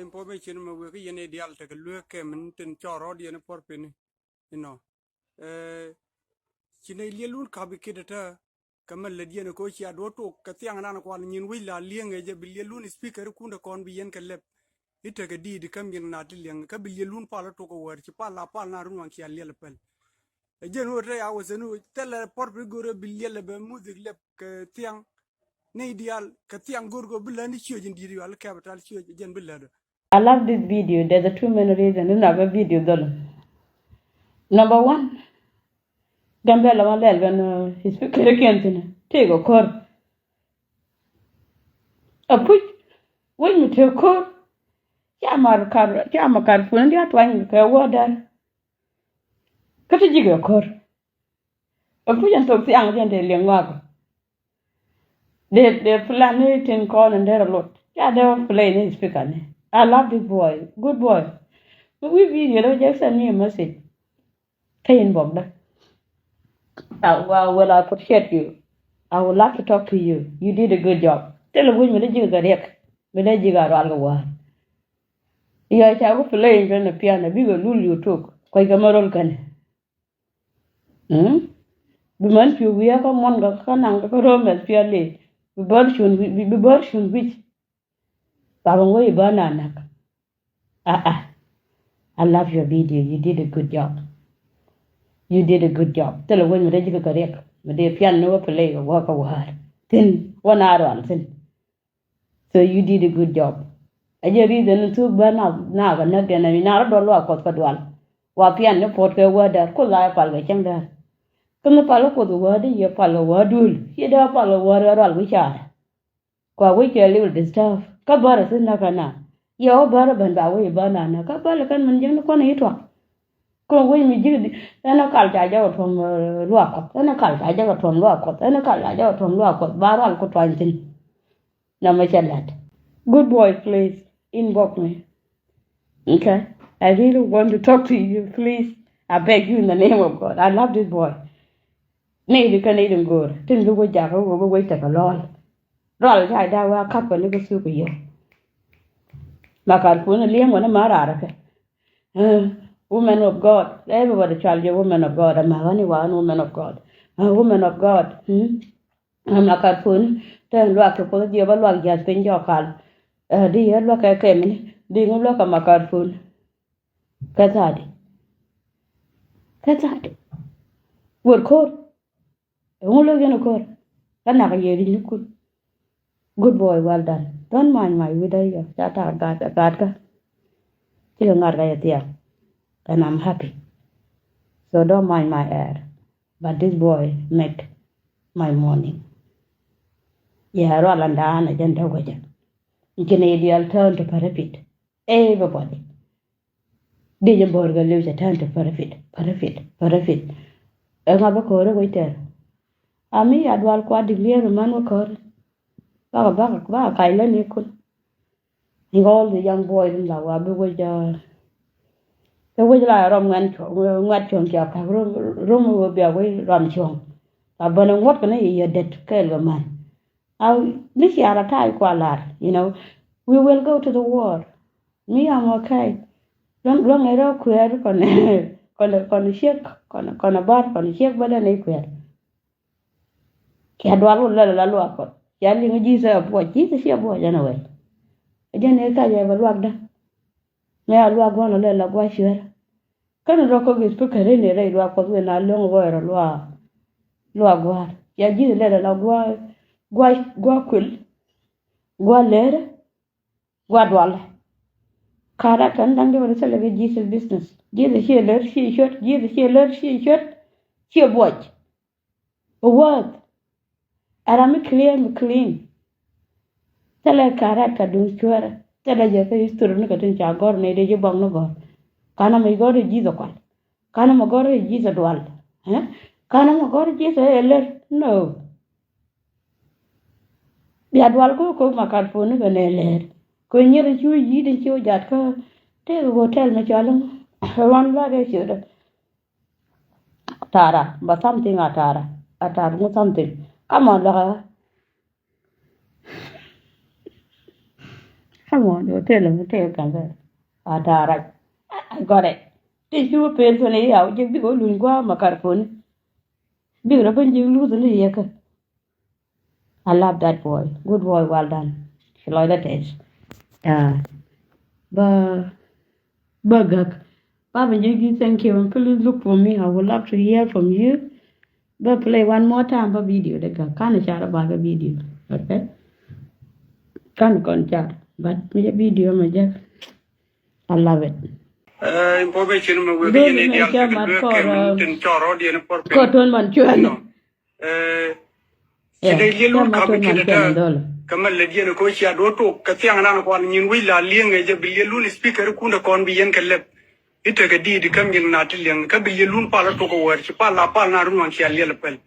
information ma we yene dial te lu ke men ten choro di ne por pin you know chine lielun ka bi kidata kamal le di ne ko chi ado to ka tiang na ko nyin wi la lienge je bi lielun speaker ku nda kon bi yen ke lep ite ke di kam yen na ti lieng ka bi lielun pa la to ko wer chi pa la pa na ruan ki liel pel je no re ya wosenu tele por bi gore bi liel be music lep ke tiang ne ideal ka tiang gorgo bi la ni chi jin di wal capital chi jen bi la. I love this video. There's a too many reasons. Another video, though. Number one, Gambella Malel when he speak American. Take a call. A put when you take a call. Yamar phone. You are trying to water. Cut a jig a call. A put and talk the Anglian de Linguago. They plan it in call and there a lot. Yeah, they were playing his speaker. I love this boy. Good boy. But we video just send me a message. Tayin Bob. Well, I appreciate you. I would like to talk to you. You did a good job. Tell me when you got it. When you got all the war. Yeah, I will play in the piano. Big lul you took. Quite a moral can. The month you we have a monga canang room fairly. We bird should which. Way banana. I love your video. You did a good job. You did a good job. Tell her when you got it. But the piano play or work a word. Then 1 hour on thin. So you did a good job. I just reason to burn out now and again. I mean, I don't know what for one. What piano port a word that could lie upon the chamber. Come the fellow for the word, you follow word rule. You don't follow word at all, which are. Qua which a little disturb. Cabaret is not now. You're better than that way, banana. Cabal can manage the corner it walk. Come away me, and a cult I got from Luakot, and a cult I got from Luakot, and a cult I got from Luakot, Baral Cotwantin. No, my that. Good boy, please. Inbox me. Okay? I really want to talk to you, please. I beg you in the name of God. I love this boy. Maybe can even go. Didn't do what Jack over wait a lot. Roll I die a cup of little soup here. Macarcuna Liam when a mararaca. Woman of God. Everybody child you woman of God. I'm only one woman of God. A woman of God. I'm a cartoon. Then look at the other one just been your call. Dear look at Kemini. Ding look at my cartoon. Kazadi. Would court. Only in a court. Another year in good. Good boy, well done. Don't mind my widow. That I got a gadka. Still not right there. And I'm happy. So don't mind my air. But this boy made my morning. Yeah, Roland and agenda wager. Canadian turn to parapet. Everybody. Did burger lives a turn to parapet. A mother waiter. I mean, I'd walk quite declare a man will call. Back, I learn you could. All the young boys in the Wabi was the way I rum went to Jack, room will be away, rum chong. I burn what can I hear that kill man. I'll miss you at a time, you know. We will go to the war. Me, I'm okay. Long arrow queer con a shake, con a bar, con a shake, but an equal. Cadwal la lock. Yelling a Jesus of what Jesus your boy anyway. Again, I can't ever walk down. May I walk one a little boy sure. Can a rock of his picker in a red rock when I long wear a loa. Loa guard. Ya Jesus let a gua quill. Gua letter. Guadwal. Karat and then they were selling Jesus business. Jesus here, let she shot. Jesus here, let she shot. Here, watch. A word. And I'm clean. Tell a character don't sure. Tell a just used to run at Chagor, Nade Bong no God. Kana may go to Jesus one. Kana ma go to Jesus one. Kana ma go to Jesus a no. The Adwalco cook my card for no letter. Go near you, ye didn't show Jatka. Tell me, Chalum. One blood I should. Tara, but something at Tara. At something. Come on, Laura. Come on, you tell him, tell him. Right. I got it. Did you pay for the out? You go to go macaroni. Big open you lose the yak. I love that boy. Good boy, well done. She like that taste. Yeah. Burger. Baba Gigi, thank you. And please look for me. I would love to hear from you. But play one more time a video. The girl can't chat about a video. Okay? Can't chat. But me a video, my Jack. I love it. Information me we Don't ni dia make a ke mad dua for ke mun tin choro dia na por pe cotton manchuan. Yeah, sida ye lu ka cotton bi ke manchuan da and all. kamal le dia ko sia do to ka tiang na ko nyin wi la lieng je bi ye lu ni speaker ku na kon bi yen ke lep ite ke di kam yin na ti lieng ka bi ye lu pa la to ko wer pa la pa na ru wan sia le pel